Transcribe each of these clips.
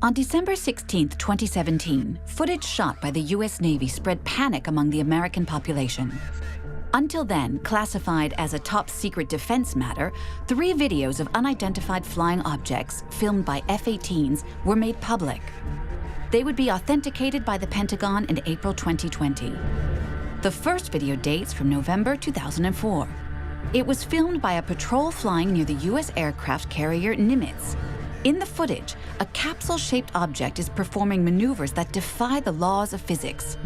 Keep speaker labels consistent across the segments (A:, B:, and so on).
A: On December 16, 2017, footage shot by the U.S. Navy spread panic among the American population. Until then, classified as a top-secret defense matter, 3 videos of unidentified flying objects filmed by F-18s were made public. They would be authenticated by the Pentagon in April 2020. The first video dates from November 2004. It was filmed by a patrol flying near the U.S. aircraft carrier Nimitz. In the footage, a capsule-shaped object is performing maneuvers that defy the laws of physics.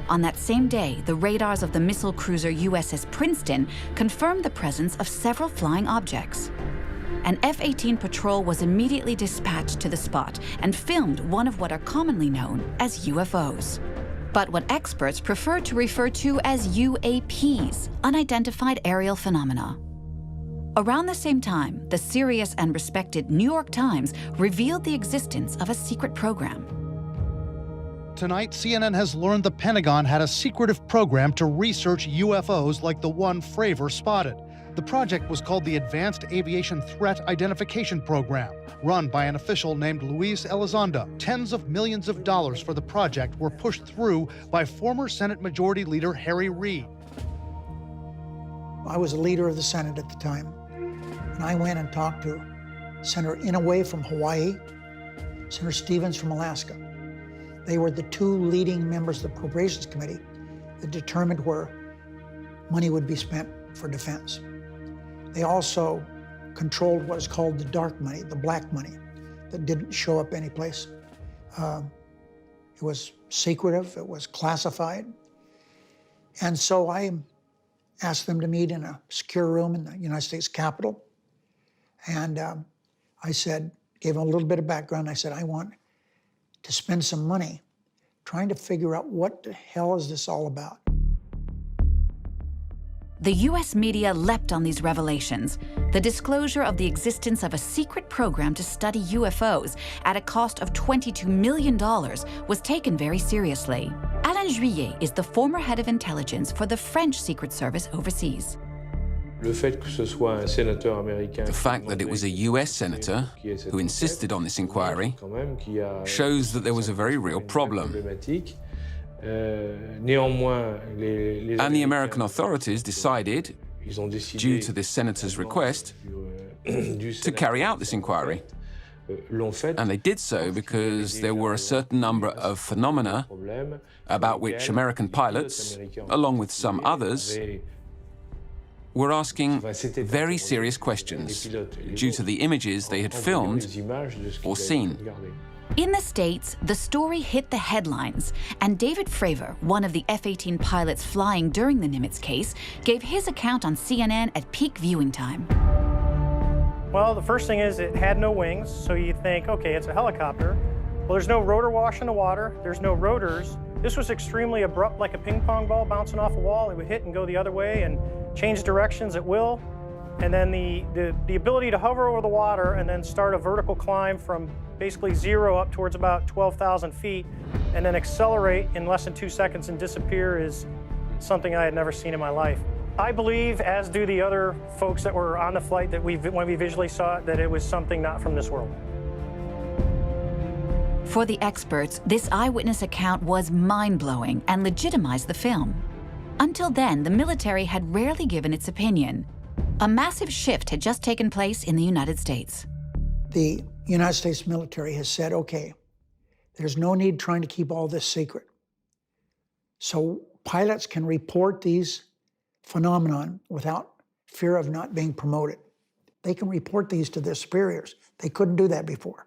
A: On that same day, the radars of the missile cruiser USS Princeton confirmed the presence of several flying objects. An F-18 patrol was immediately dispatched to the spot and filmed one of what are commonly known as UFOs. But what experts prefer to refer to as UAPs, unidentified aerial phenomena. Around the same time, the serious and respected New York Times revealed the existence of a secret program.
B: Tonight, CNN has learned the Pentagon had a secretive program to research UFOs like the one Fravor spotted. The project was called the Advanced Aviation Threat Identification Program, run by an official named Luis Elizondo. Tens of millions of dollars for the project were pushed through by former Senate Majority Leader Harry Reid.
C: I was a leader of the Senate at the time, and I went and talked to Senator Inouye from Hawaii, Senator Stevens from Alaska. They were the 2 leading members of the Appropriations Committee that determined where money would be spent for defense. They also controlled what is called the dark money, the black money, that didn't show up anyplace. It was secretive, it was classified. And so I asked them to meet in a secure room in the United States Capitol. And I said, gave them a little bit of background. I said, I want to spend some money trying to figure out what the hell is this all about.
A: The U.S. media leapt on these revelations. The disclosure of the existence of a secret program to study UFOs at a cost of $22 million was taken very seriously. Alain Juillet is the former head of intelligence for the French Secret Service overseas.
D: The fact that it was a US senator who insisted on this inquiry shows that there was a very real problem. And the American authorities decided, due to this senator's request, to carry out this inquiry. And they did so because there were a certain number of phenomena about which American pilots, along with some others, were asking very serious questions due to the images they had filmed or seen.
A: In the States, the story hit the headlines, and David Fravor, one of the F-18 pilots flying during the Nimitz case, gave his account on CNN at peak viewing time.
E: Well, the first thing is it had no wings, so you think, okay, it's a helicopter. Well, there's no rotor wash in the water, there's no rotors. This was extremely abrupt, like a ping pong ball bouncing off a wall. It would hit and go the other way and change directions at will. And then the ability to hover over the water and then start a vertical climb from basically 0 up towards about 12,000 feet and then accelerate in less than 2 seconds and disappear is something I had never seen in my life. I believe, as do the other folks that were on the flight, that when we visually saw it, that it was something not from this world.
A: For the experts, this eyewitness account was mind-blowing and legitimized the film. Until then, the military had rarely given its opinion. A massive shift had just taken place in the United States.
C: The United States military has said, okay, there's no need trying to keep all this secret. So pilots can report these phenomenon without fear of not being promoted. They can report these to their superiors. They couldn't do that before.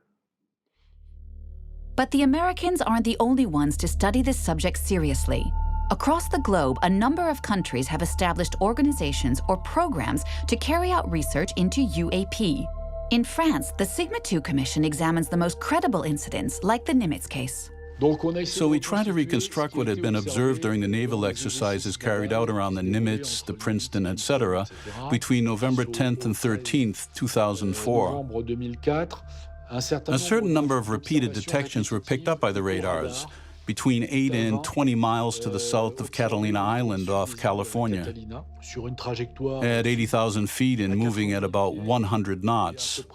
A: But the Americans aren't the only ones to study this subject seriously. Across the globe, a number of countries have established organizations or programs to carry out research into UAP. In France, the Sigma II Commission examines the most credible incidents, like the Nimitz case.
F: So we try to reconstruct what had been observed during the naval exercises carried out around the Nimitz, the Princeton, etc., between November 10th and 13th, 2004. A certain number of repeated detections were picked up by the radars, between 8 and 20 miles to the south of Catalina Island off California, at 80,000 feet and moving at about 100 knots.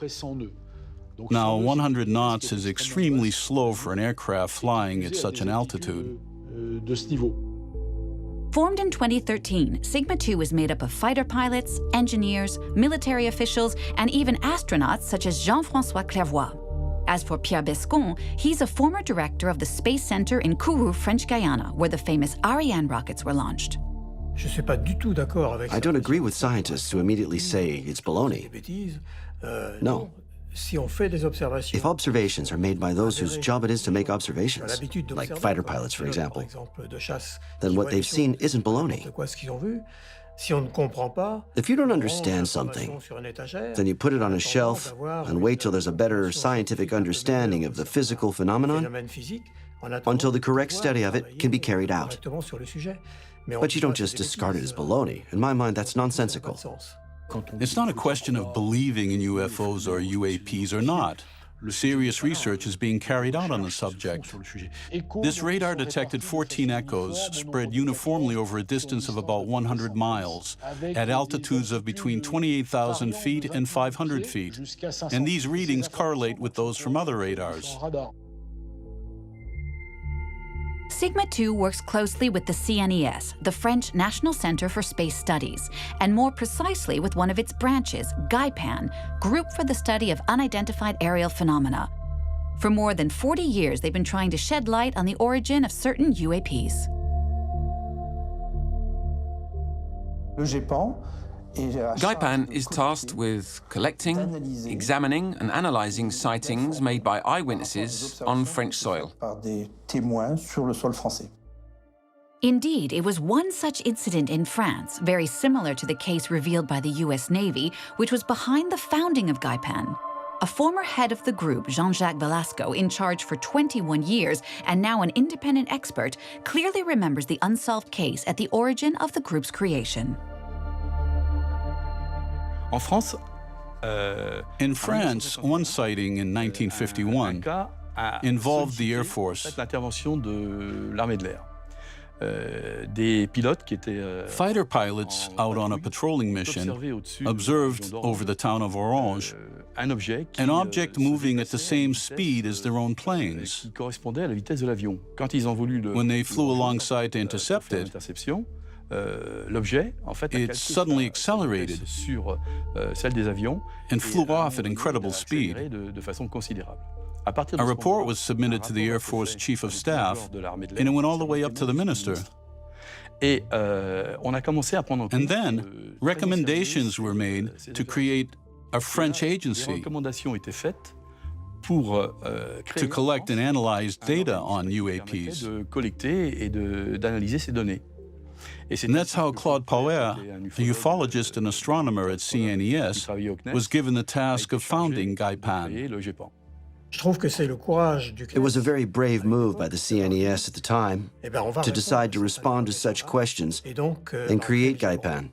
F: Now, 100 knots is extremely slow for an aircraft flying at such an altitude.
A: Formed in 2013, Sigma 2 is made up of fighter pilots, engineers, military officials, and even astronauts such as Jean-François Clairvoy. As for Pierre Bescon, he's a former director of the Space Center in Kourou, French Guiana, where the famous Ariane rockets were launched.
G: I don't agree with scientists who immediately say it's baloney. No. If observations are made by those whose job it is to make observations, like fighter pilots, for example, then what they've seen isn't baloney. If you don't understand something, then you put it on a shelf and wait till there's a better scientific understanding of the physical phenomenon until the correct study of it can be carried out. But you don't just discard it as baloney. In my mind, that's nonsensical.
F: It's not a question of believing in UFOs or UAPs or not. Serious research is being carried out on the subject. This radar detected 14 echoes spread uniformly over a distance of about 100 miles at altitudes of between 28,000 feet and 500 feet. And these readings correlate with those from other radars.
A: Sigma 2 works closely with the CNES, the French National Center for Space Studies, and more precisely with one of its branches, GAIPAN, Group for the Study of Unidentified Aerial Phenomena. For more than 40 years, they've been trying to shed light on the origin of certain UAPs.
D: GAIPAN is tasked with collecting, examining and analyzing sightings made by eyewitnesses on French soil.
A: Indeed, it was one such incident in France, very similar to the case revealed by the US Navy, which was behind the founding of GAIPAN. A former head of the group, Jean-Jacques Velasco, in charge for 21 years and now an independent expert, clearly remembers the unsolved case at the origin of the group's creation.
F: In France, one sighting in 1951 involved the Air Force. Fighter pilots out on a patrolling mission observed over the town of Orange an object moving at the same speed as their own planes. When they flew alongside to intercept it, it suddenly accelerated and flew off at incredible speed. A report was submitted to the Air Force Chief of Staff, and it went all the way up to the minister. And then recommendations were made to create a French agency to collect and analyze data on UAPs. And that's how Claude Pauer, a ufologist and astronomer at CNES, was given the task of founding GAIPAN.
G: It was a very brave move by the CNES at the time to decide to respond to such questions and create GAIPAN.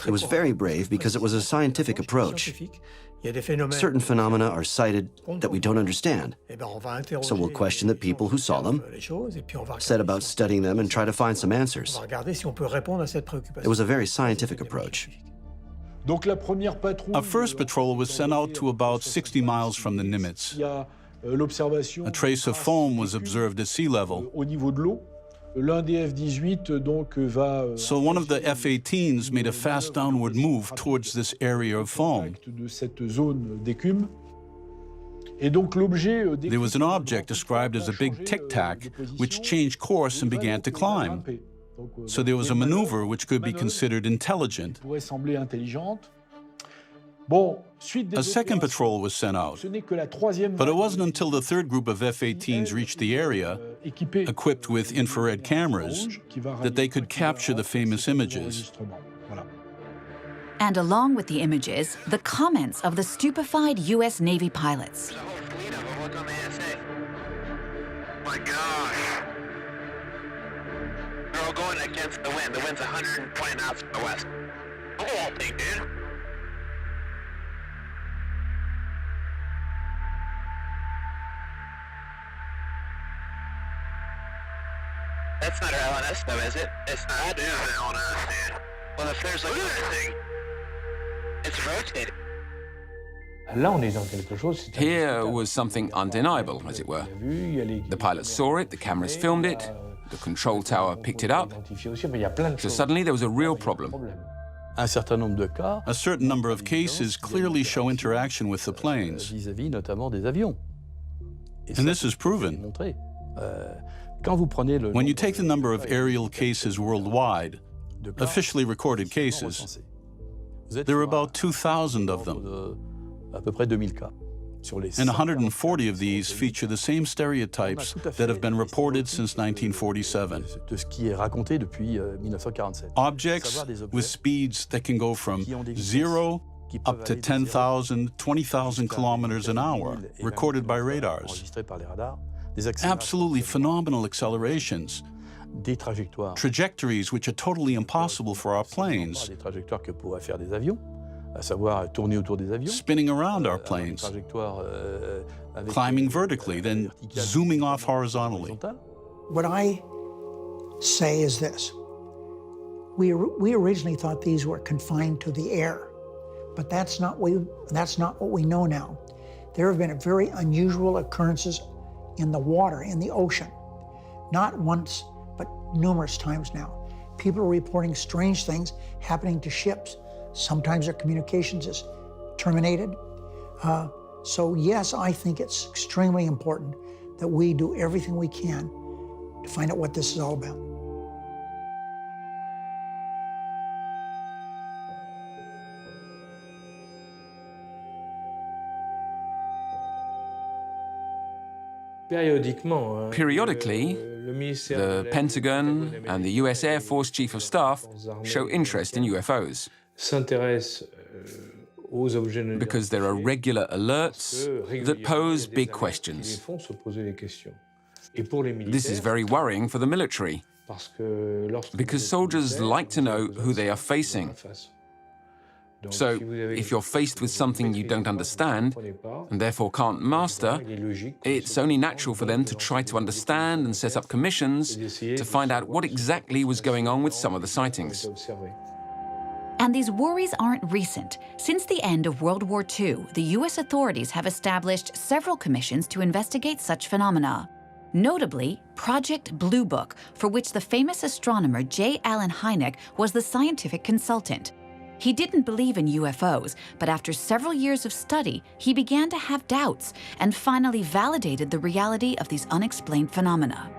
G: It was very brave because it was a scientific approach. Certain phenomena are cited that we don't understand, so we'll question the people who saw them, set about studying them, and try to find some answers. It was a very scientific approach.
F: A first patrol was sent out to about 60 miles from the Nimitz. A trace of foam was observed at sea level. So one of the F-18s made a fast downward move towards this area of foam. There was an object described as a big tic-tac, which changed course and began to climb. So there was a maneuver which could be considered intelligent. A second patrol was sent out, but it wasn't until the third group of F-18s reached the area, equipped with infrared cameras, that they could capture the famous images.
A: And along with the images, the comments of the stupefied US Navy pilots.
H: My gosh. They're all going against the wind. The wind's 120 knots from the west. Look at that thing, dude. That's not our LNS though, is it? It's not. That is an LNS, dude. Well, if there's like another thing, it's rotating.
D: Here was something undeniable, as it were. The pilot saw it, the cameras filmed it, the control tower picked it up, so suddenly there was a real problem.
F: A certain number of cases clearly show interaction with the planes. And this is proven. When you take the number of aerial cases worldwide, officially recorded cases, there are about 2,000 of them. And 140 of these feature the same stereotypes that have been reported since 1947. Objects with speeds that can go from 0 up to 10,000, 20,000 kilometers an hour, recorded by radars. Absolutely phenomenal accelerations. Trajectories which are totally impossible for our planes. Spinning around our planes, climbing vertically, then zooming off horizontally.
C: What I say is this. We originally thought these were confined to the air, but that's not what we know now. There have been very unusual occurrences in the water, in the ocean. Not once, but numerous times now. People are reporting strange things happening to ships. Sometimes their communications is terminated. So yes, I think it's extremely important that we do everything we can to find out what this is all about.
D: Periodically, the Pentagon and the US Air Force Chief of Staff show interest in UFOs because there are regular alerts that pose big questions. This is very worrying for the military because soldiers like to know who they are facing. So, if you're faced with something you don't understand, and therefore can't master, it's only natural for them to try to understand and set up commissions to find out what exactly was going on with some of the sightings.
A: And these worries aren't recent. Since the end of World War II, the US authorities have established several commissions to investigate such phenomena. Notably, Project Blue Book, for which the famous astronomer J. Allen Hynek was the scientific consultant. He didn't believe in UFOs, but after several years of study, he began to have doubts and finally validated the reality of these unexplained phenomena.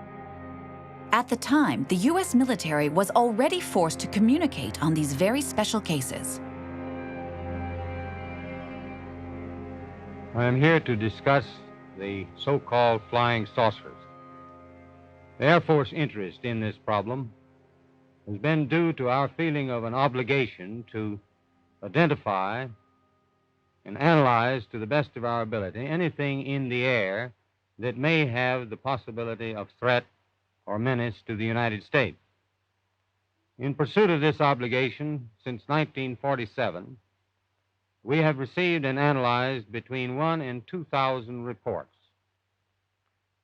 A: At the time, the US military was already forced to communicate on these very special cases.
I: I am here to discuss the so-called flying saucers. The Air Force interest in this problem has been due to our feeling of an obligation to identify and analyze to the best of our ability anything in the air that may have the possibility of threat or menace to the United States. In pursuit of this obligation, since 1947, we have received and analyzed between 1,000 and 2,000 reports.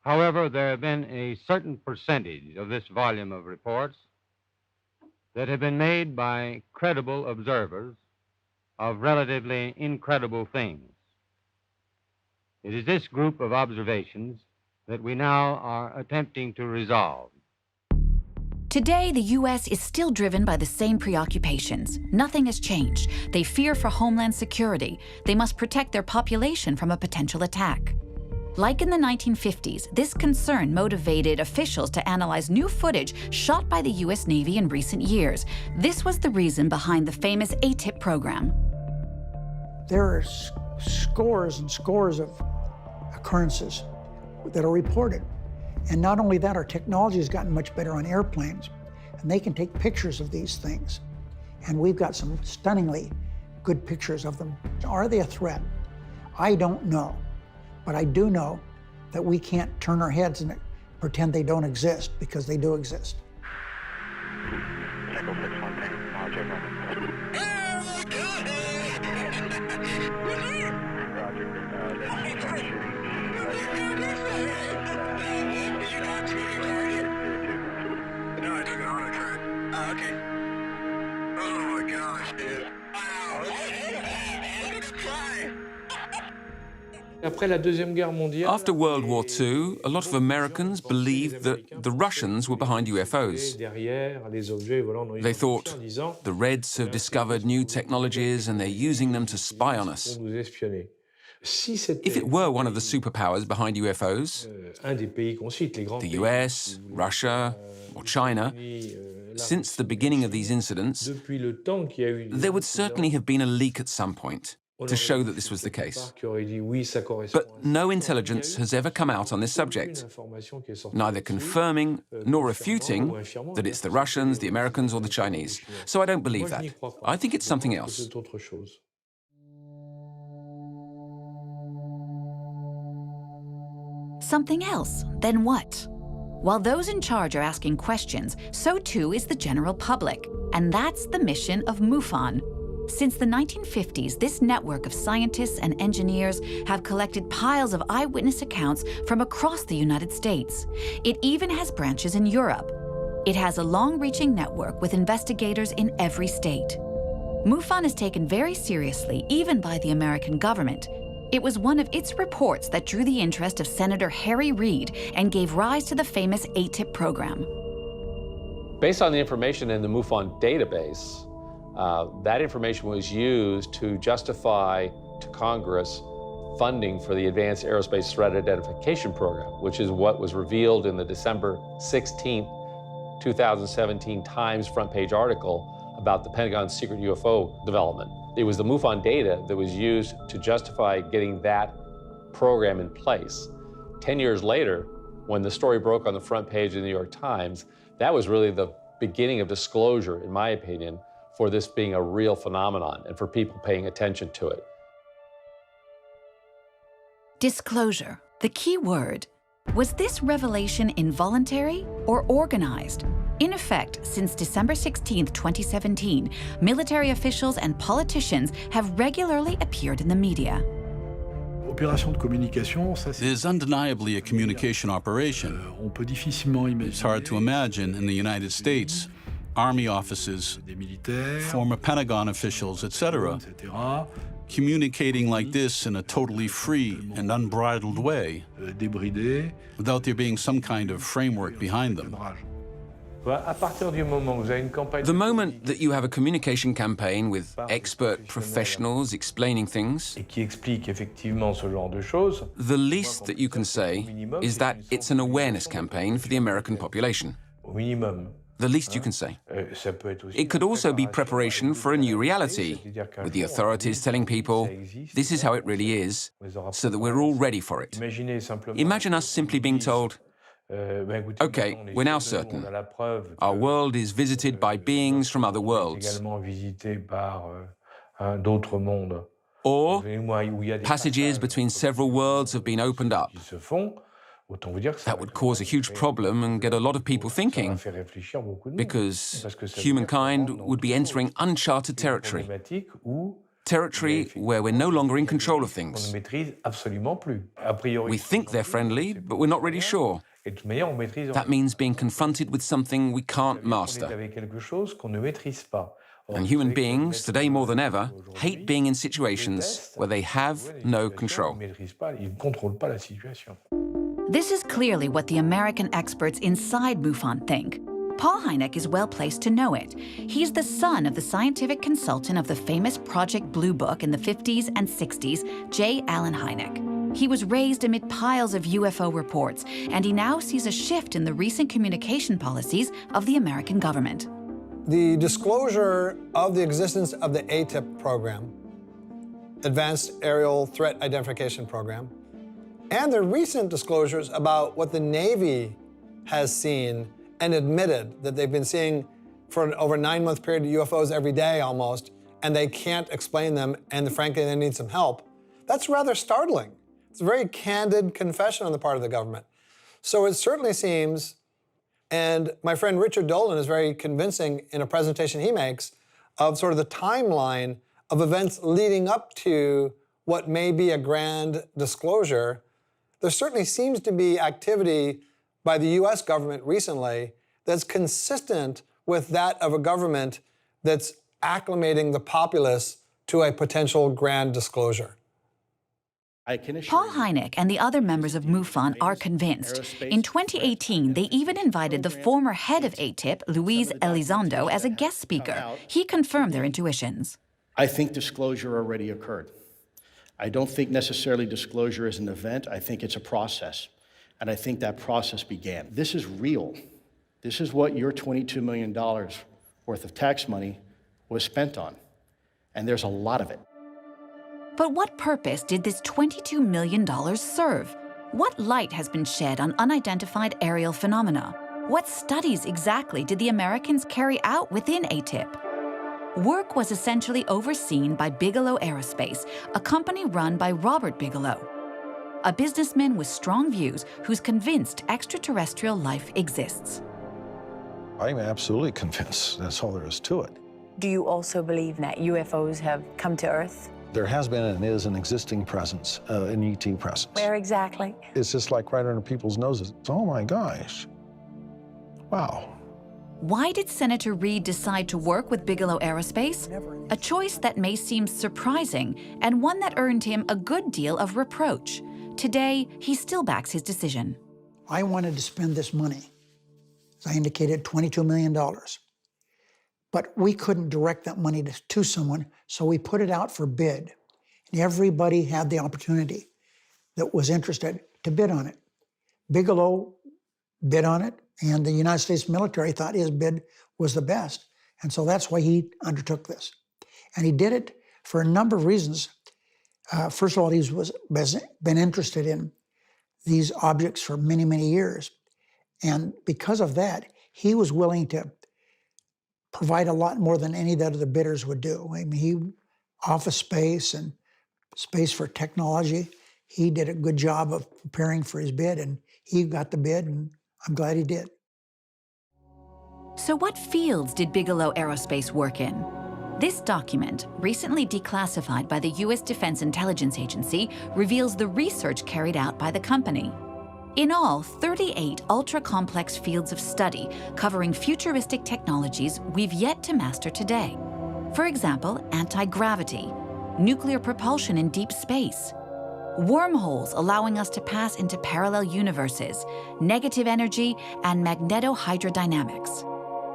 I: However, there have been a certain percentage of this volume of reports that have been made by credible observers of relatively incredible things. It is this group of observations that we now are attempting to resolve.
A: Today, the US is still driven by the same preoccupations. Nothing has changed. They fear for homeland security. They must protect their population from a potential attack. Like in the 1950s, this concern motivated officials to analyze new footage shot by the US Navy in recent years. This was the reason behind the famous ATIP program.
C: There are scores and scores of occurrences that are reported. And not only that, our technology has gotten much better on airplanes, and they can take pictures of these things. And we've got some stunningly good pictures of them. Are they a threat? I don't know. But I do know that we can't turn our heads and pretend they don't exist, because they do exist.
D: After World War II, a lot of Americans believed that the Russians were behind UFOs. They thought, the Reds have discovered new technologies and they're using them to spy on us. If it were one of the superpowers behind UFOs, the US, Russia, or China, since the beginning of these incidents, there would certainly have been a leak at some point to show that this was the case. But no intelligence has ever come out on this subject, neither confirming nor refuting that it's the Russians, the Americans, or the Chinese. So I don't believe that. I think it's something else.
A: Something else? Then what? While those in charge are asking questions, so too is the general public. And that's the mission of MUFON. Since the 1950s, this network of scientists and engineers have collected piles of eyewitness accounts from across the United States. It even has branches in Europe. It has a long-reaching network with investigators in every state. MUFON is taken very seriously, even by the American government. It was one of its reports that drew the interest of Senator Harry Reid and gave rise to the famous ATIP program.
J: Based on the information in the MUFON database, that information was used to justify to Congress funding for the Advanced Aerospace Threat Identification Program, which is what was revealed in the December 16, 2017 Times front page article about the Pentagon's secret UFO development. It was the MUFON data that was used to justify getting that program in place. 10 years later, when the story broke on the front page of the New York Times, that was really the beginning of disclosure, in my opinion, for this being a real phenomenon and for people paying attention to it.
A: Disclosure, the key word. Was this revelation involuntary or organized? In effect, since December 16, 2017, military officials and politicians have regularly appeared in the media.
F: It is undeniably a communication operation. It's hard to imagine in the United States, Army offices, former Pentagon officials, etc., communicating like this in a totally free and unbridled way, without there being some kind of framework behind them.
D: The moment that you have a communication campaign with expert professionals explaining things, the least that you can say is that it's an awareness campaign for the American population. The least you can say. It could also be preparation for a new reality, with the authorities telling people, this is how it really is, so that we're all ready for it. Imagine us simply being told, okay, we're now certain. Our world is visited by beings from other worlds. Or passages between several worlds have been opened up. That would cause a huge problem and get a lot of people thinking, because humankind would be entering uncharted territory. Territory where we're no longer in control of things. We think they're friendly, but we're not really sure. That means being confronted with something we can't master. And human beings, today more than ever, hate being in situations where they have no control.
A: This is clearly what the American experts inside MUFON think. Paul Hynek is well placed to know it. He's the son of the scientific consultant of the famous Project Blue Book in the 50s and 60s, J. Allen Hynek. He was raised amid piles of UFO reports, and he now sees a shift in the recent communication policies of the American government.
K: The disclosure of the existence of the ATIP program, Advanced Aerial Threat Identification Program, and the recent disclosures about what the Navy has seen and admitted that they've been seeing for an over 9-month period UFOs every day almost, and they can't explain them, and frankly, they need some help. That's rather startling. It's a very candid confession on the part of the government. So it certainly seems, and my friend Richard Dolan is very convincing in a presentation he makes of sort of the timeline of events leading up to what may be a grand disclosure. There certainly seems to be activity by the US government recently that's consistent with that of a government that's acclimating the populace to a potential grand disclosure.
A: Paul Hynek and the other members of MUFON are convinced. In 2018, they even invited the former head of ATIP, Luis Elizondo, as a guest speaker. He confirmed their intuitions.
L: I think disclosure already occurred. I don't think necessarily disclosure is an event. I think it's a process. And I think that process began. This is real. This is what your $22 million worth of tax money was spent on. And there's a lot of it.
A: But what purpose did this $22 million serve? What light has been shed on unidentified aerial phenomena? What studies exactly did the Americans carry out within ATIP? Work was essentially overseen by Bigelow Aerospace, a company run by Robert Bigelow, a businessman with strong views who's convinced extraterrestrial life exists.
M: I'm absolutely convinced. That's all there is to it.
N: Do you also believe that UFOs have come to Earth?
M: There has been and is an existing presence, an ET presence.
N: Where exactly?
M: It's just like right under people's noses. Oh my gosh. Wow.
A: Why did Senator Reid decide to work with Bigelow Aerospace? A choice that may seem surprising and one that earned him a good deal of reproach. Today, he still backs his decision.
C: I wanted to spend this money, as I indicated, $22 million. But we couldn't direct that money to someone, so we put it out for bid. And everybody had the opportunity that was interested to bid on it. Bigelow bid on it, and the United States military thought his bid was the best. And so that's why he undertook this. And he did it for a number of reasons. First of all, he been interested in these objects for many, many years. And because of that, he was willing to provide a lot more than any of the other bidders would do. I mean, office space and space for technology. He did a good job of preparing for his bid, and he got the bid, and I'm glad he did.
A: So what fields did Bigelow Aerospace work in? This document, recently declassified by the U.S. Defense Intelligence Agency, reveals the research carried out by the company. In all, 38 ultra-complex fields of study covering futuristic technologies we've yet to master today. For example, anti-gravity, nuclear propulsion in deep space, wormholes allowing us to pass into parallel universes, negative energy, and magnetohydrodynamics.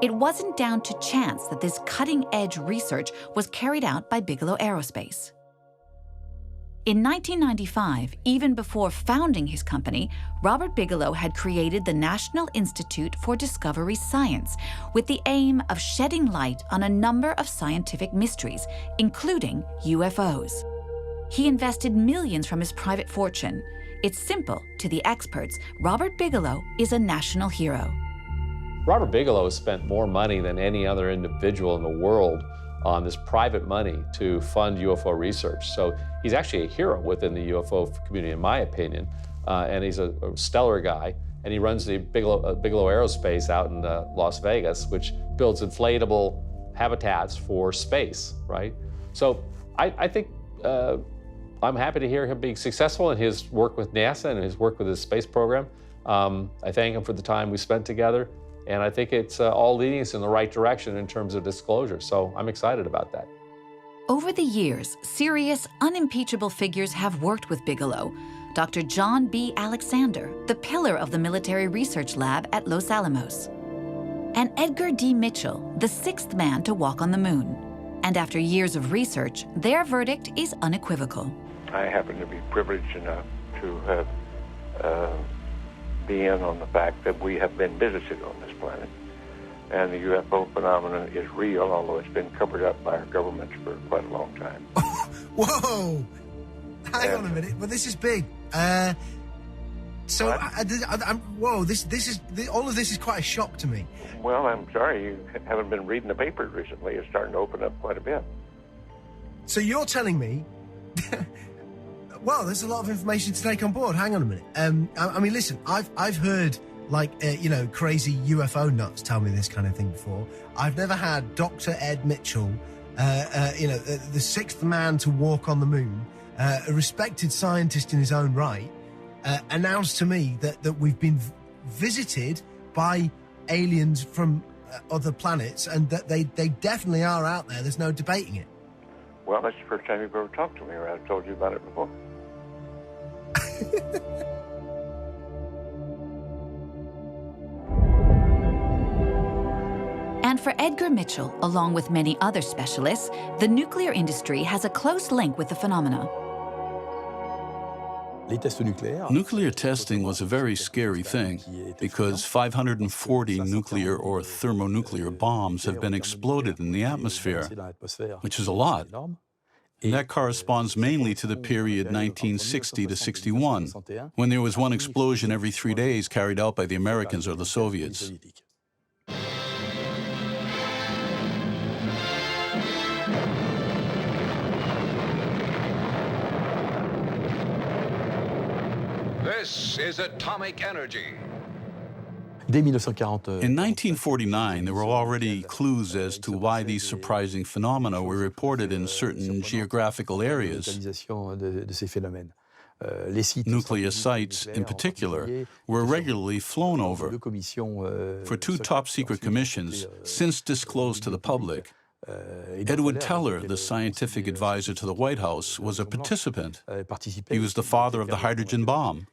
A: It wasn't down to chance that this cutting-edge research was carried out by Bigelow Aerospace. In 1995, even before founding his company, Robert Bigelow had created the National Institute for Discovery Science with the aim of shedding light on a number of scientific mysteries, including UFOs. He invested millions from his private fortune. It's simple. To the experts, Robert Bigelow is a national hero.
J: Robert Bigelow has spent more money than any other individual in the world on this private money to fund UFO research. So he's actually a hero within the UFO community, in my opinion. And he's a stellar guy. And he runs the Bigelow Aerospace out in Las Vegas, which builds inflatable habitats for space, right? So I think I'm happy to hear him being successful in his work with NASA and his work with his space program. I thank him for the time we spent together. And I think it's all leading us in the right direction in terms of disclosure. So I'm excited about that.
A: Over the years, serious, unimpeachable figures have worked with Bigelow. Dr. John B. Alexander, the pillar of the Military Research Lab at Los Alamos. And Edgar D. Mitchell, the sixth man to walk on the moon. And after years of research, their verdict is unequivocal.
O: I happen to be privileged enough to have be in on the fact that we have been visited on this planet. And the UFO phenomenon is real, although it's been covered up by our governments for quite a long time.
P: Whoa! Hang on a minute, but this is big. Whoa, all of this is quite a shock to me.
O: Well, I'm sorry, you haven't been reading the papers recently. It's starting to open up quite a bit.
P: So you're telling me... Well, there's a lot of information to take on board. Hang on a minute. I mean, listen, I've heard, crazy UFO nuts tell me this kind of thing before. I've never had Dr. Ed Mitchell, the sixth man to walk on the moon, a respected scientist in his own right, announce to me that we've been visited by aliens from other planets and that they definitely are out there. There's no debating it.
O: Well, that's the first time you've ever talked to me, or I've told you about it before.
A: And for Edgar Mitchell, along with many other specialists, the nuclear industry has a close link with the phenomena.
F: Nuclear testing was a very scary thing because 540 nuclear or thermonuclear bombs have been exploded in the atmosphere, which is a lot. And that corresponds mainly to the period 1960 to 61, when there was one explosion every 3 days carried out by the Americans or the Soviets.
Q: This is atomic energy.
F: In 1949, there were already clues as to why these surprising phenomena were reported in certain geographical areas. Nuclear sites, in particular, were regularly flown over. For two top-secret commissions, since disclosed to the public, Edward Teller, the scientific advisor to the White House, was a participant. He was the father of the hydrogen bomb.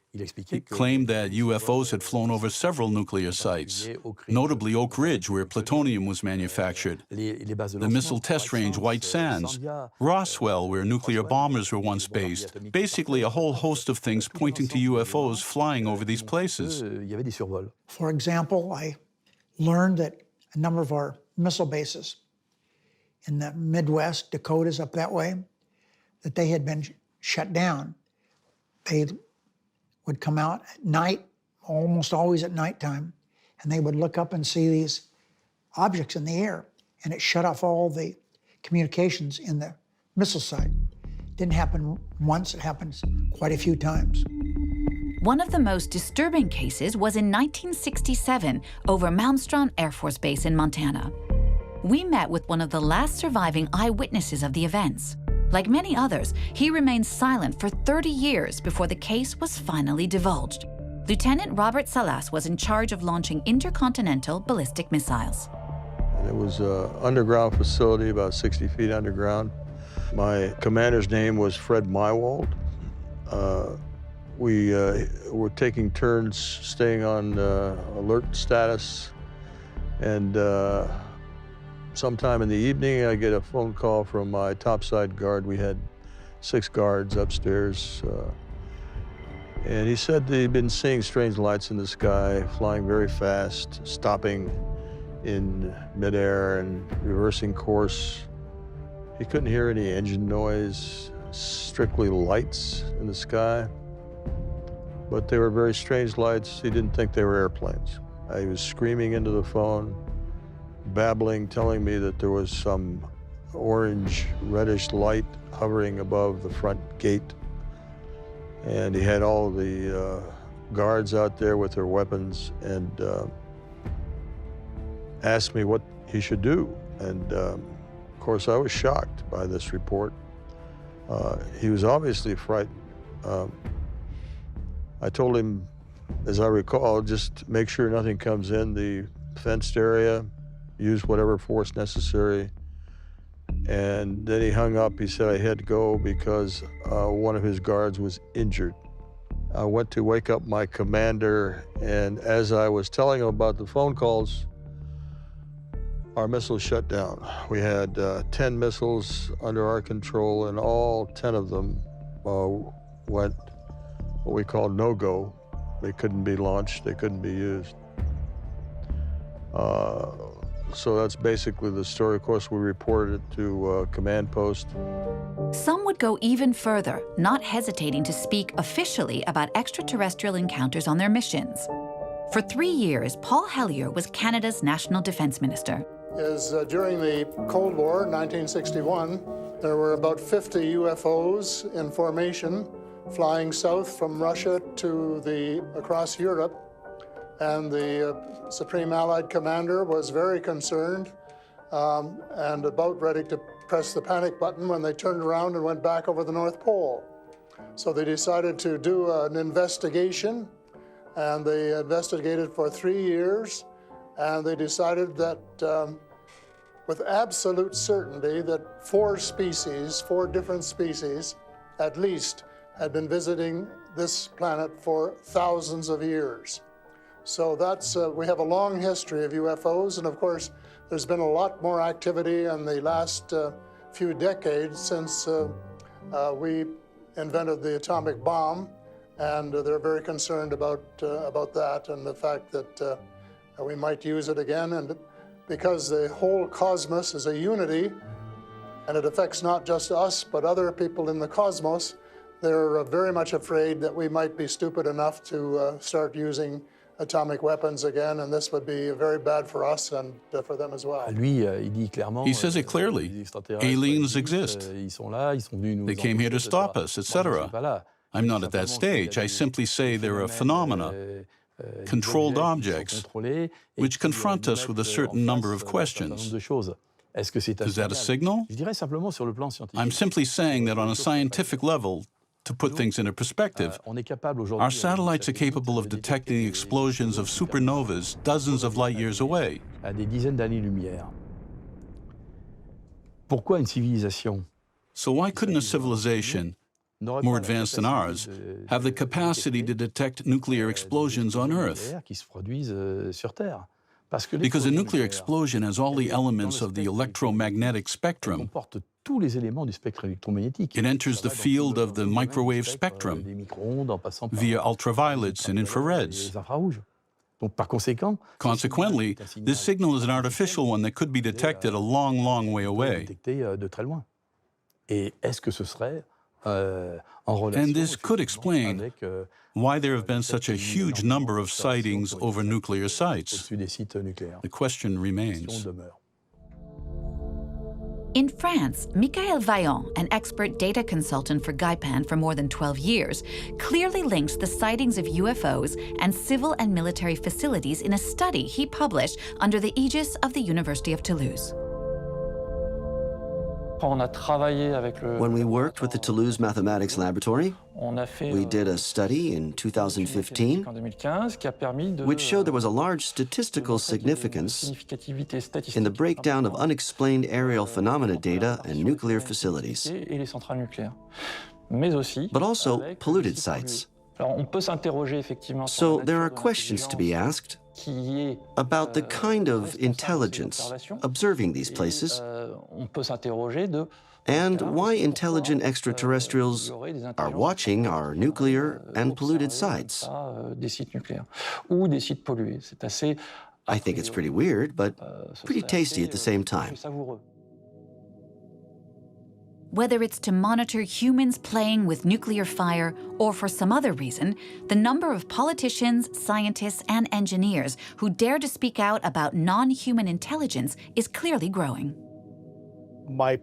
F: He claimed that UFOs had flown over several nuclear sites, notably Oak Ridge, where plutonium was manufactured, the missile test range White Sands, Roswell, where nuclear bombers were once based, basically a whole host of things pointing to UFOs flying over these places.
C: For example, I learned that a number of our missile bases in the Midwest, Dakotas up that way, that they had been shut down. They would come out at night, almost always at nighttime, and they would look up and see these objects in the air, and it shut off all the communications in the missile site. It didn't happen once, it happens quite a few times.
A: One of the most disturbing cases was in 1967 over Malmstrom Air Force Base in Montana. We met with one of the last surviving eyewitnesses of the events. Like many others, he remained silent for 30 years before the case was finally divulged. Lieutenant Robert Salas was in charge of launching intercontinental ballistic missiles.
M: It was an underground facility, about 60 feet underground. My commander's name was Fred Mywald. We were taking turns staying on alert status, and sometime in the evening, I get a phone call from my topside guard. We had 6 guards upstairs. And he said that he'd been seeing strange lights in the sky, flying very fast, stopping in midair and reversing course. He couldn't hear any engine noise, strictly lights in the sky. But they were very strange lights. He didn't think they were airplanes. He was screaming into the phone, babbling, telling me that there was some orange, reddish light hovering above the front gate. And he had all the guards out there with their weapons and asked me what he should do. And of course, I was shocked by this report. He was obviously frightened. I told him, as I recall, just make sure nothing comes in the fenced area, use whatever force necessary. And then he hung up. He said I had to go because one of his guards was injured. I went to wake up my commander, and as I was telling him about the phone calls, our missiles shut down. We had 10 missiles under our control, and all 10 of them went what we call no-go. They couldn't be launched, they couldn't be used. So that's basically the story. Of course, we reported it to command post.
A: Some would go even further, not hesitating to speak officially about extraterrestrial encounters on their missions. For 3 years, Paul Hellyer was Canada's National Defense Minister.
R: During the Cold War, 1961, there were about 50 UFOs in formation flying south from Russia to across Europe. And the Supreme Allied Commander was very concerned and about ready to press the panic button when they turned around and went back over the North Pole. So they decided to do an investigation, and they investigated for 3 years, and they decided that with absolute certainty that 4 different species, at least, had been visiting this planet for thousands of years. So that's, we have a long history of UFOs, and of course, there's been a lot more activity in the last few decades since we invented the atomic bomb, and they're very concerned about that and the fact that we might use it again. And because the whole cosmos is a unity, and it affects not just us, but other people in the cosmos, they're very much afraid that we might be stupid enough to start using atomic weapons again, and this would be very bad for us and for them as well.
F: He says it clearly. Aliens exist. They came here to stop us, etc. I'm not at that stage. I simply say there are phenomena, controlled objects, which confront us with a certain number of questions. Is that a signal? I'm simply saying that on a scientific level, to put things into perspective, our satellites are capable of detecting explosions of supernovas dozens of light years away. So why couldn't a civilization more advanced than ours have the capacity to detect nuclear explosions on Earth? Because a nuclear explosion has all the elements of the electromagnetic spectrum. It enters the field of the microwave spectrum via ultraviolets and infrareds. Consequently, this signal is an artificial one that could be detected a long, long way away. And this could explain why there have been such a huge number of sightings over nuclear sites. The question remains.
A: In France, Michael Vaillant, an expert data consultant for Gaipan for more than 12 years, clearly links the sightings of UFOs and civil and military facilities in a study he published under the aegis of the University of Toulouse.
G: When we worked with the Toulouse Mathematics Laboratory, we did a study in 2015 which showed there was a large statistical significance in the breakdown of unexplained aerial phenomena data and nuclear facilities, but also polluted sites. So there are questions to be asked about the kind of intelligence observing these places, and why intelligent extraterrestrials are watching our nuclear and polluted sites. I think it's pretty weird, but pretty tasty at the same time.
A: Whether it's to monitor humans playing with nuclear fire or for some other reason, the number of politicians, scientists, and engineers who dare to speak out about non-human intelligence is clearly growing.
L: I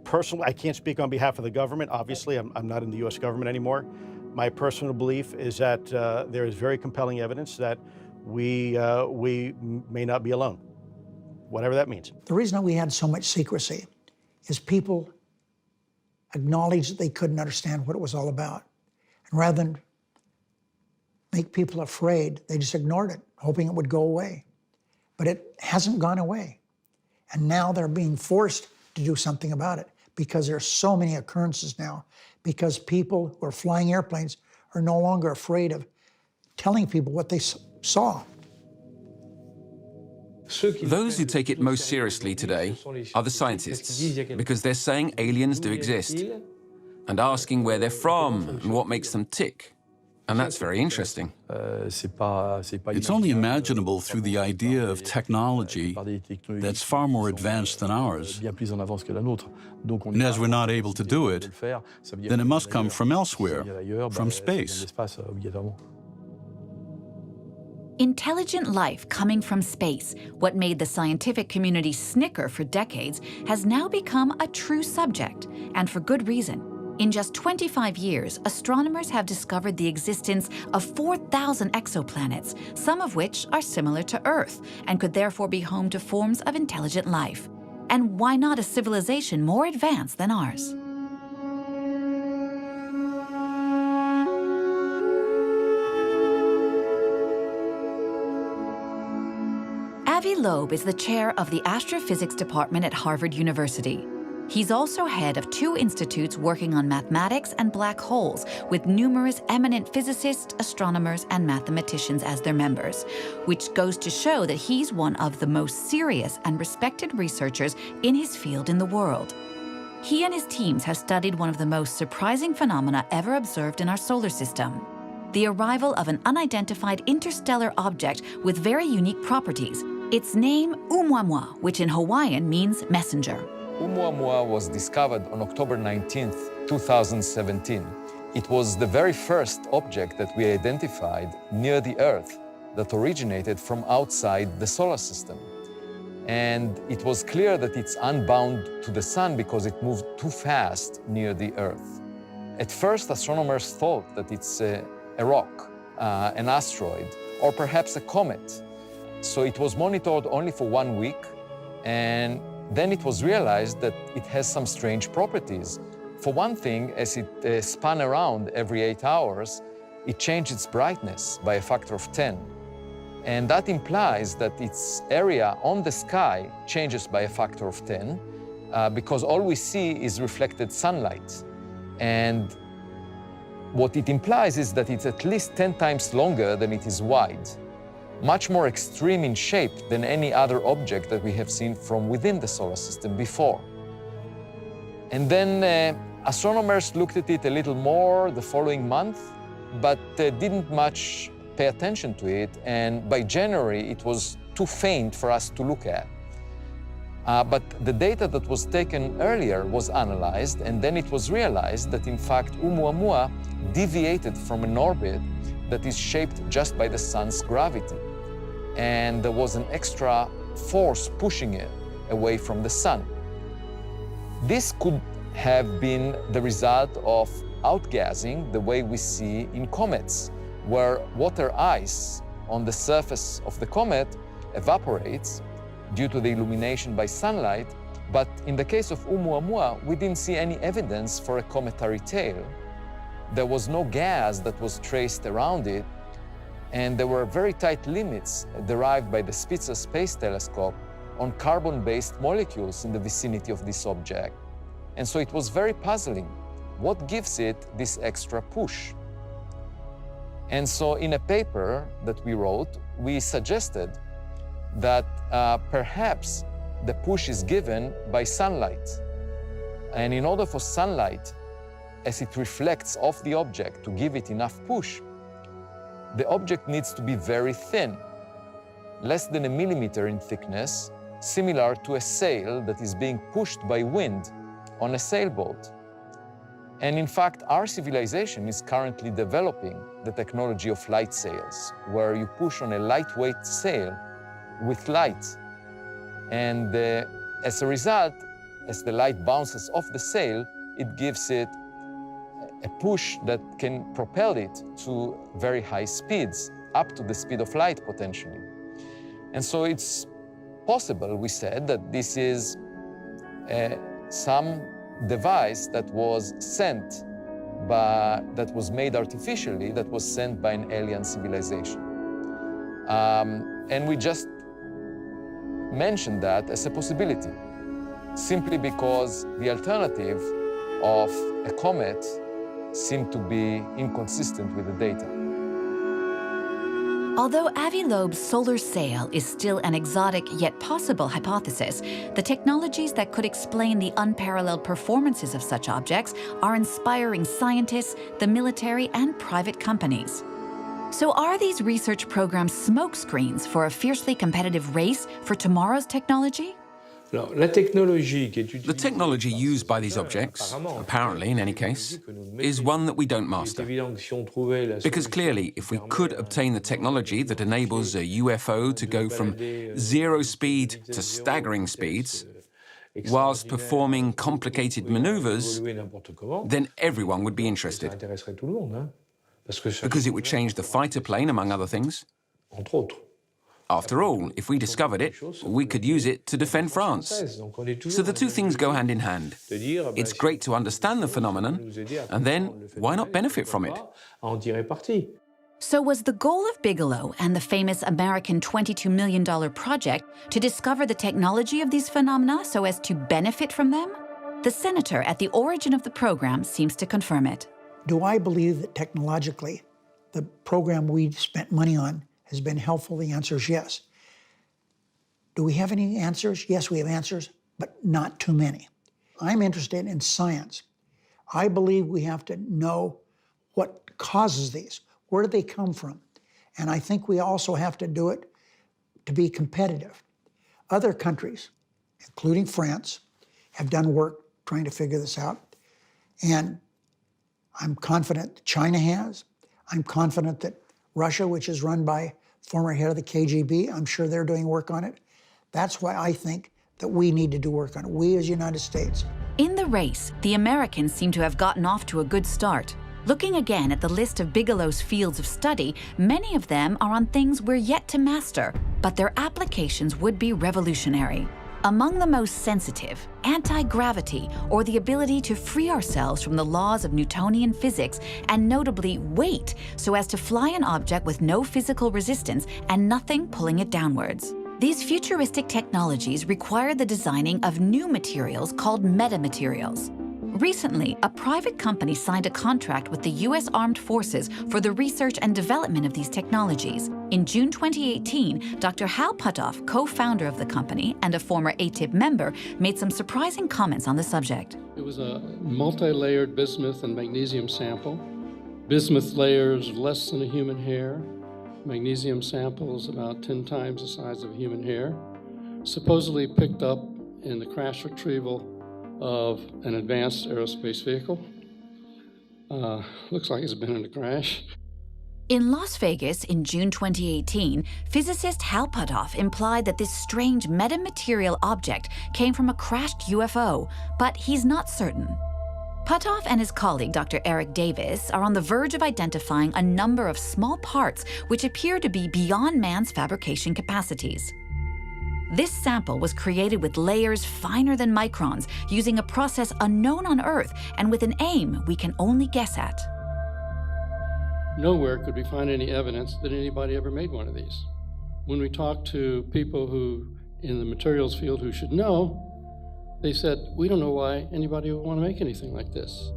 L: can't speak on behalf of the government. Obviously, I'm not in the U.S. government anymore. My personal belief is that there is very compelling evidence that we may not be alone, whatever that means.
C: The reason that we had so much secrecy is people acknowledged that they couldn't understand what it was all about. And rather than make people afraid, they just ignored it, hoping it would go away. But it hasn't gone away. And now they're being forced to do something about it because there are so many occurrences now, because people who are flying airplanes are no longer afraid of telling people what they saw.
D: Those who take it most seriously today are the scientists, because they're saying aliens do exist, and asking where they're from and what makes them tick. And that's very interesting.
F: It's only imaginable through the idea of technology that's far more advanced than ours. And as we're not able to do it, then it must come from elsewhere, from space.
A: Intelligent life coming from space, what made the scientific community snicker for decades, has now become a true subject, and for good reason. In just 25 years, astronomers have discovered the existence of 4,000 exoplanets, some of which are similar to Earth, and could therefore be home to forms of intelligent life. And why not a civilization more advanced than ours? Avi Loeb is the chair of the astrophysics department at Harvard University. He's also head of 2 institutes working on mathematics and black holes, with numerous eminent physicists, astronomers, and mathematicians as their members, which goes to show that he's one of the most serious and respected researchers in his field in the world. He and his teams have studied one of the most surprising phenomena ever observed in our solar system: the arrival of an unidentified interstellar object with very unique properties. Its name, Oumuamua, which in Hawaiian means messenger.
S: Oumuamua was discovered on October 19, 2017. It was the very first object that we identified near the Earth that originated from outside the solar system. And it was clear that it's unbound to the sun because it moved too fast near the Earth. At first, astronomers thought that it's a rock, an asteroid, or perhaps a comet. So it was monitored only for 1 week, and then it was realized that it has some strange properties. For one thing, as it spun around every 8 hours, it changed its brightness by a factor of 10. And that implies that its area on the sky changes by a factor of 10, because all we see is reflected sunlight. And what it implies is that it's at least 10 times longer than it is wide, much more extreme in shape than any other object that we have seen from within the solar system before. And then astronomers looked at it a little more the following month, but didn't much pay attention to it, and by January it was too faint for us to look at. But the data that was taken earlier was analyzed, and then it was realized that in fact Oumuamua deviated from an orbit that is shaped just by the sun's gravity. And there was an extra force pushing it away from the sun. This could have been the result of outgassing the way we see in comets, where water ice on the surface of the comet evaporates due to the illumination by sunlight. But in the case of Oumuamua, we didn't see any evidence for a cometary tail. There was no gas that was traced around it, and there were very tight limits derived by the Spitzer Space Telescope on carbon-based molecules in the vicinity of this object. And so it was very puzzling. What gives it this extra push? And so in a paper that we wrote, we suggested that perhaps the push is given by sunlight. And in order for sunlight, as it reflects off the object, to give it enough push, the object needs to be very thin, less than 1 millimeter in thickness, similar to a sail that is being pushed by wind on a sailboat. And in fact, our civilization is currently developing the technology of light sails, where you push on a lightweight sail with light. And as a result, as the light bounces off the sail, it gives it a push that can propel it to very high speeds, up to the speed of light potentially. And so it's possible, we said, that this is some device that was sent that was made artificially, that was sent by an alien civilization. And we just mentioned that as a possibility, simply because the alternative of a comet seemed to be inconsistent with the data.
A: Although Avi Loeb's solar sail is still an exotic yet possible hypothesis, the technologies that could explain the unparalleled performances of such objects are inspiring scientists, the military, and private companies. So are these research programs smokescreens for a fiercely competitive race for tomorrow's technology?
D: The technology used by these objects, apparently in any case, is one that we don't master. Because clearly, if we could obtain the technology that enables a UFO to go from 0 speed to staggering speeds, whilst performing complicated maneuvers, then everyone would be interested. Because it would change the fighter plane, among other things. After all, if we discovered it, we could use it to defend France. So the two things go hand in hand. It's great to understand the phenomenon, and then why not benefit from it?
A: So was the goal of Bigelow and the famous American $22 million project to discover the technology of these phenomena so as to benefit from them? The senator at the origin of the program seems to confirm it.
C: Do I believe that technologically the program we spent money on has been helpful? The answer is yes. Do we have any answers? Yes, we have answers, but not too many. I'm interested in science. I believe we have to know what causes these. Where do they come from? And I think we also have to do it to be competitive. Other countries, including France, have done work trying to figure this out. And I'm confident China has. I'm confident that Russia, which is run by former head of the KGB, I'm sure they're doing work on it. That's why I think that we need to do work on it, we as United States.
A: In the race, the Americans seem to have gotten off to a good start. Looking again at the list of Bigelow's fields of study, many of them are on things we're yet to master, but their applications would be revolutionary. Among the most sensitive, anti-gravity, or the ability to free ourselves from the laws of Newtonian physics, and notably weight, so as to fly an object with no physical resistance and nothing pulling it downwards. These futuristic technologies require the designing of new materials called metamaterials. Recently, a private company signed a contract with the U.S. Armed Forces for the research and development of these technologies. In June 2018, Dr. Hal Puthoff, co-founder of the company and a former ATIP member, made some surprising comments on the subject.
T: It was a multi-layered bismuth and magnesium sample. Bismuth layers less than a human hair. Magnesium samples about 10 times the size of a human hair. Supposedly picked up in the crash retrieval of an advanced aerospace vehicle. Looks like it's been in a crash.
A: In Las Vegas in June 2018, physicist Hal Puthoff implied that this strange metamaterial object came from a crashed UFO, but he's not certain. Puthoff and his colleague, Dr. Eric Davis, are on the verge of identifying a number of small parts which appear to be beyond man's fabrication capacities. This sample was created with layers finer than microns, using a process unknown on Earth and with an aim we can only guess at.
T: Nowhere could we find any evidence that anybody ever made one of these. When we talked to people who, in the materials field who should know, they said, we don't know why anybody would want to make anything like this.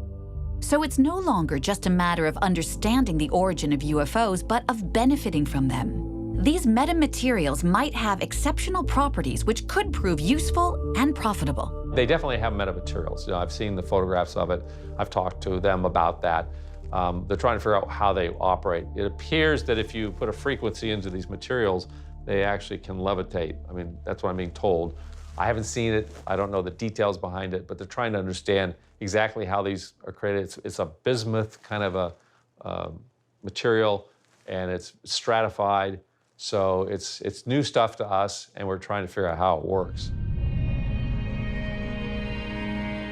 A: So it's no longer just a matter of understanding the origin of UFOs, but of benefiting from them. These metamaterials might have exceptional properties which could prove useful and profitable.
J: They definitely have metamaterials. I've seen the photographs of it. I've talked to them about that. They're trying to figure out how they operate. It appears that if you put a frequency into these materials, they actually can levitate. I mean, that's what I'm being told. I haven't seen it. I don't know the details behind it, but they're trying to understand exactly how these are created. It's a bismuth kind of a material, and it's stratified. So it's new stuff to us, and we're trying to figure out how it works.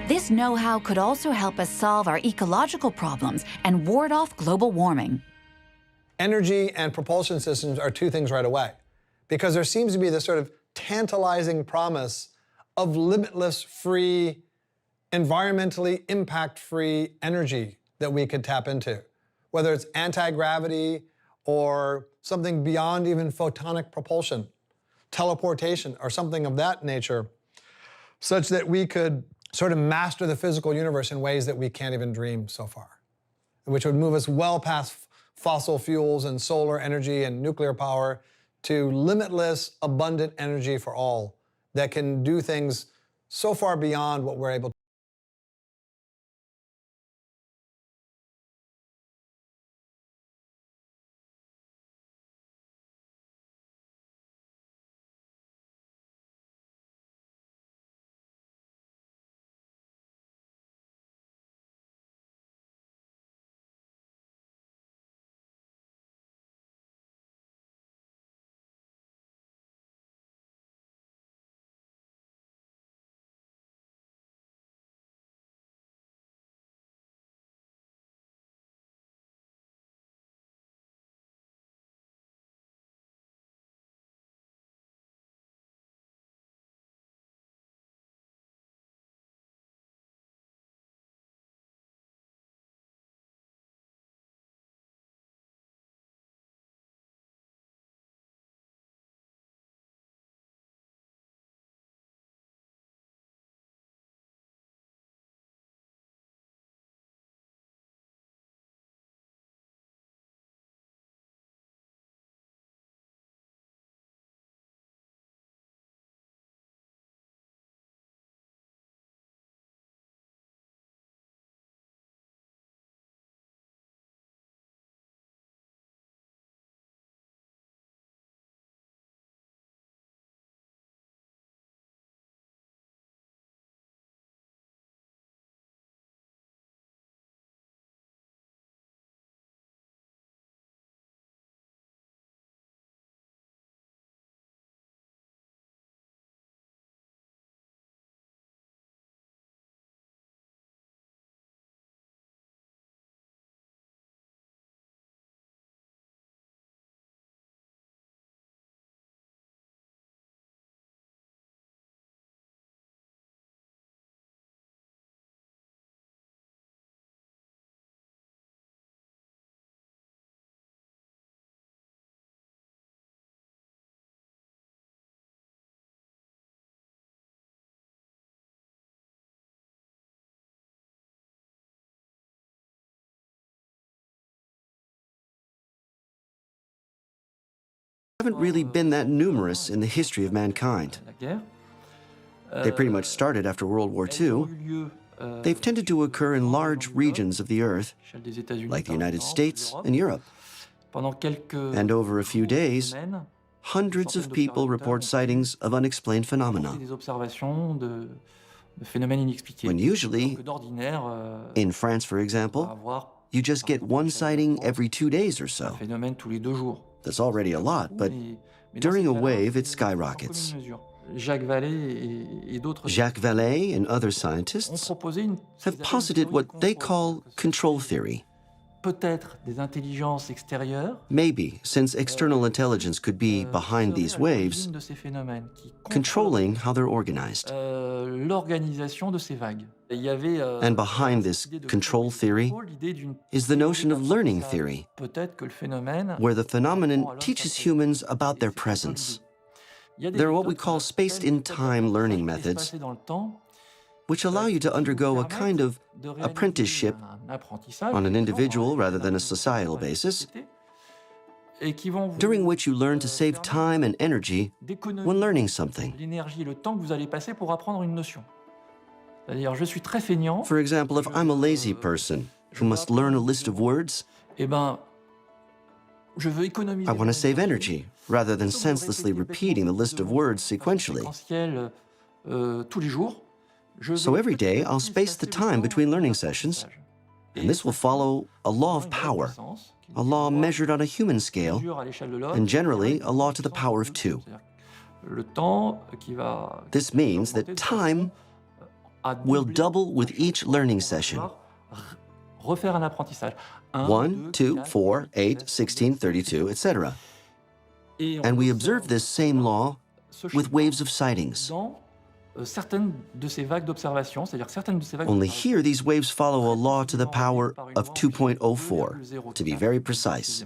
A: This know-how could also help us solve our ecological problems and ward off global warming.
K: Energy and propulsion systems are two things right away, because there seems to be this sort of tantalizing promise of limitless, free, environmentally impact-free energy that we could tap into, whether it's anti-gravity or something beyond even photonic propulsion, teleportation, or something of that nature, such that we could sort of master the physical universe in ways that we can't even dream so far, which would move us well past fossil fuels and solar energy and nuclear power to limitless, abundant energy for all that can do things so far beyond what we're able to.
G: haven't really been that numerous in the history of mankind. They pretty much started after World War II. They've tended to occur in large regions of the Earth, like the United States and Europe. And over a few days, hundreds of people report sightings of unexplained phenomena. When usually, in France, for example, you just get one sighting every 2 days or so. That's already a lot, but during a wave, it skyrockets. Jacques Vallée and other scientists have posited what they call control theory. Maybe, since external intelligence could be behind these waves, controlling how they're organized. And behind this control theory is the notion of learning theory, where the phenomenon teaches humans about their presence. There are what we call spaced-in-time learning methods, which allow you to undergo a kind of apprenticeship on an individual rather than a societal basis, during which you learn to save time and energy when learning something. For example, if I'm a lazy person who must learn a list of words, I want to save energy rather than senselessly repeating the list of words sequentially. So every day, I'll space the time between learning sessions, and this will follow a law of power, a law measured on a human scale, and generally a law to the power of 2. This means that time will double with each learning session. 1, 2, 4, 8, 16, 32, etc. And we observe this same law with waves of sightings. Only here, these waves follow a law to the power of 2.04, to be very precise.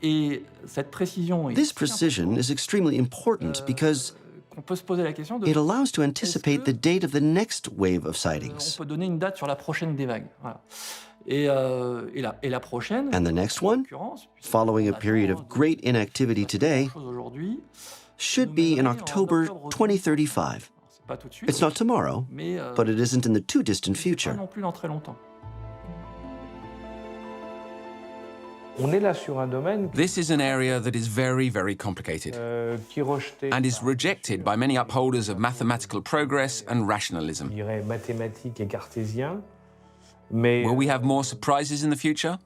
G: This precision is extremely important because it allows to anticipate the date of the next wave of sightings. And the next one, following a period of great inactivity today, should be in October 2035. It's not tomorrow, but it isn't in the too distant future.
D: This is an area that is very, very complicated and is rejected by many upholders of mathematical progress and rationalism. Will we have more surprises in the future?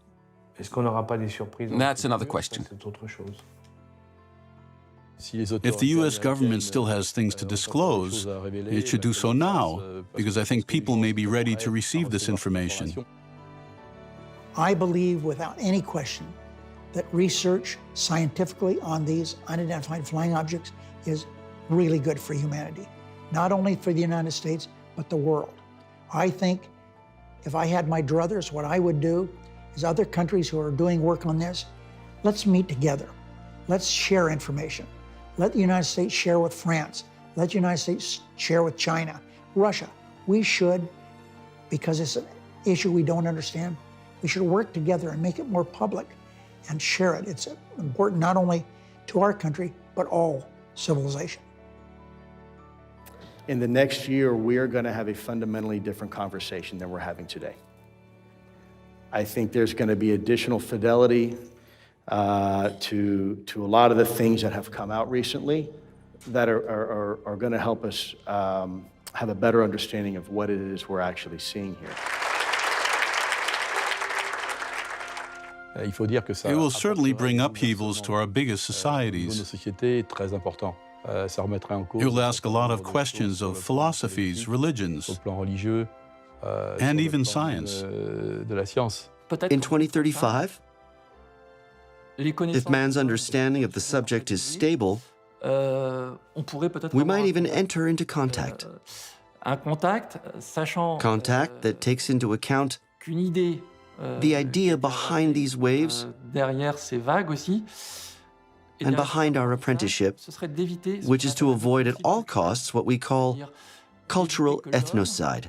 D: That's another question.
F: If the U.S. government still has things to disclose, it should do so now, because I think people may be ready to receive this information.
C: I believe without any question that research scientifically on these unidentified flying objects is really good for humanity, not only for the United States, but the world. I think if I had my druthers, what I would do is other countries who are doing work on this, let's meet together. Let's share information. Let the United States share with France. Let the United States share with China, Russia. We should, because it's an issue we don't understand, we should work together and make it more public and share it. It's important not only to our country, but all civilization.
L: In the next year, we are going to have a fundamentally different conversation than we're having today. I think there's going to be additional fidelity to a lot of the things that have come out recently that are going to help us have a better understanding of what it is we're actually seeing here.
F: It will certainly bring upheavals to our biggest societies. It will ask a lot of questions of philosophies, religions, and even science.
G: In 2035, if man's understanding of the subject is stable, we might even enter into contact. Contact that takes into account the idea behind these waves and behind our apprenticeship, which is to avoid at all costs what we call cultural ethnocide,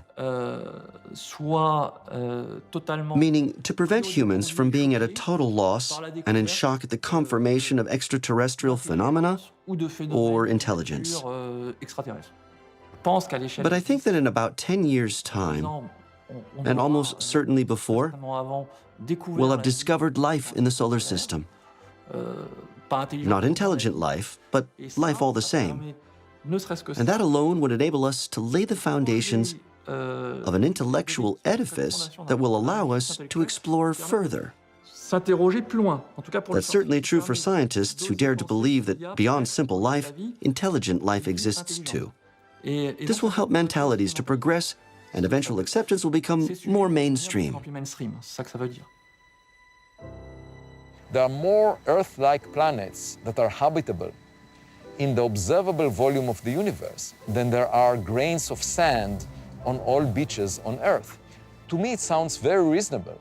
G: meaning to prevent humans from being at a total loss and in shock at the confirmation of extraterrestrial phenomena or intelligence. But I think that in about 10 years' time, and almost certainly before, we'll have discovered life in the solar system. Not intelligent life, but life all the same. And that alone would enable us to lay the foundations of an intellectual edifice that will allow us to explore further. That's certainly true for scientists who dare to believe that beyond simple life, intelligent life exists too. This will help mentalities to progress, and eventual acceptance will become more mainstream.
S: There are more Earth-like planets that are habitable in the observable volume of the universe than there are grains of sand on all beaches on Earth. To me, it sounds very reasonable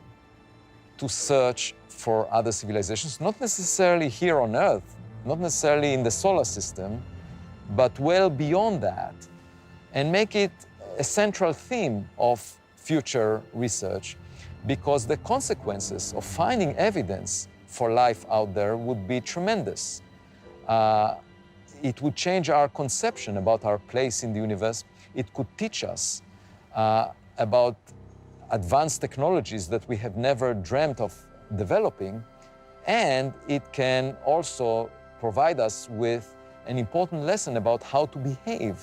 S: to search for other civilizations, not necessarily here on Earth, not necessarily in the solar system, but well beyond that, and make it a central theme of future research, because the consequences of finding evidence for life out there would be tremendous. It would change our conception about our place in the universe. It could teach us about advanced technologies that we have never dreamt of developing, and it can also provide us with an important lesson about how to behave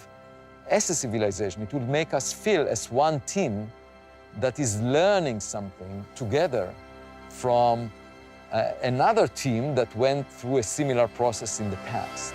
S: as a civilization. It would make us feel as one team that is learning something together from another team that went through a similar process in the past.